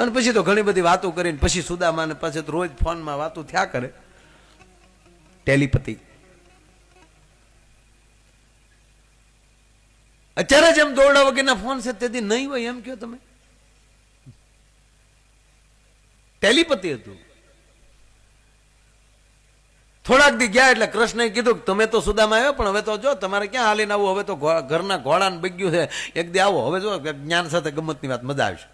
અને પછી તો ઘણી બધી વાતો કરીને પછી સુદામાને પછી રોજ ફોનમાં વાતો થયા કરે, ટેલિપતિ. અત્યારે જેમ દોરડા વગરના ફોન છે તેથી નહીં હોય એમ કયો તમે, ટેલિપતિ હતું. થોડાક દી ગયા એટલે કૃષ્ણએ કીધું કે તમે તો સુદામા આવ્યો પણ હવે તો જો તમારે ક્યાં હાલીને આવું, હવે તો ઘરના ઘોડાને બગ્યું છે, એક દી આવો, હવે જો જ્ઞાન સાથે ગમતની વાત મજા આવશે,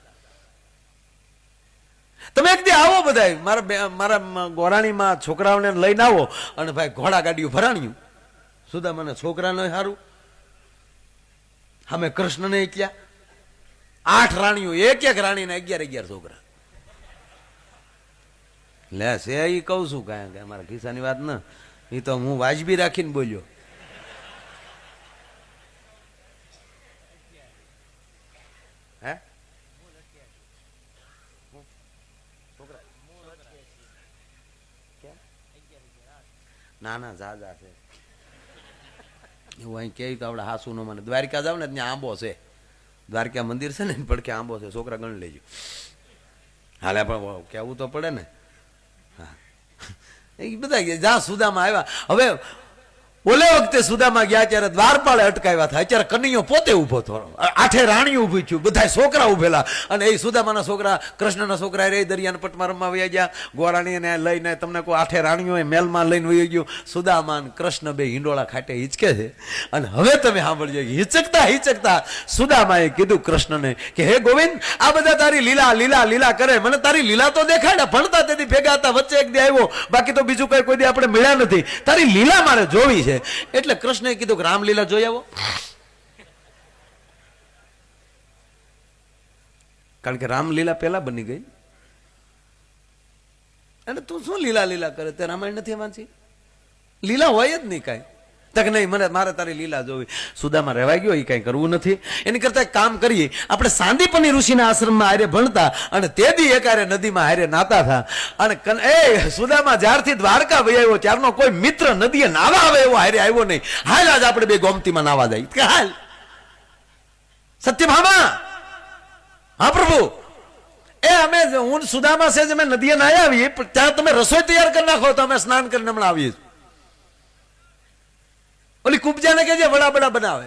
તમે એક દી આવો બધા મારા ગોરાણીમાં છોકરાઓને લઈને આવો. અને ભાઈ ઘોડા ગાડીઓ ભરાણ્યું, સુદામાના છોકરાને સારું, અમે કૃષ્ણને ક્યાં 8 રાણીઓ, એક રાણીને 11 છોકરા. લે છે એ કહું છું કાંઈ કે મારા ખિસ્સાની વાત ન, એ તો હું વાજબી રાખીને બોલ્યો. હે ના ના જા છે એવું અહીં કે તો આપણે હાસુ નો મને. દ્વારિકા જાવ ને ત્યાં આંબો છે, દ્વારકા મંદિર છે ને પડખે આંબો છે, છોકરા ગણ લેજો. હાલે પણ કેવું તો પડે ને. એ બધા જ્યાં સુદામા આવ્યા, હવે ઓલે વખતે સુદામા ગયા ત્યારે દ્વારપાળે અટકાવ્યા હતા, અત્યારે કનૈયો પોતે ઉભો હતો, 8 રાણીઓ ઉભી થયું, બધા છોકરા ઉભેલા. અને એ સુદામાના છોકરા કૃષ્ણના છોકરા રે દરિયાના પટમાં રમવા વયા ગયા, ગોરાણીને લઈને તમને કોઈ 8 રાણીઓ મેલમાં લઈને વહી ગયું. સુદામા કૃષ્ણ બે હિંડોળા ખાટે હિંચકે છે. અને હવે તમે સાંભળજો, હિંચકતા સુદામાએ કીધું કૃષ્ણને કે હે ગોવિંદ, આ બધા તારી લીલા લીલા લીલા કરે, મને તારી લીલા તો દેખાડે, ભણતા તેથી ભેગા હતા, વચ્ચે એક દી આવ્યો, બાકી તો બીજું કોઈ દી આપણે મળ્યા નથી, તારી લીલા મારે જોવી છે. એટલે કૃષ્ણએ કીધું કે રામલીલા જોઈ આવો, કારણ કે રામલીલા પેલા બની ગઈ. અને તું શું લીલા લીલા કરે, તે રામાયણ નથી વાંચી? લીલા હોય જ નહીં કાંઈ. તક નહીં, મારે તારી લીલા જોવી. સુદામા રહેવાઈ ગયો, એ કઈ કરવું નથી. એની કરતા એક કામ કરીએ, આપણે સાંદીપની ઋષિના આશ્રમમાં હારે ભણતા અને તે દી એકારે નદીમાં હારે નાતા હતા. અને એ સુદામા જ્યારથી દ્વારકા વહી આવ્યો ત્યારનો કોઈ મિત્ર નદીએ નાવા આવે એવો હારે આવ્યો નહીં. હાલ આજ આપણે બે ગોમતીમાં નાવા જાય કે હાલ સત્યભામા. હા પ્રભુ, એ અમે હું સુદામા છે અમે નદીએ નાયા આવીએ, ત્યાં તમે રસોઈ તૈયાર કરી નાખો તો અમે સ્નાન કરીને હમણાં આવીએ. ઓલી કુબજાને કહેજે વડા બડા બનાવે.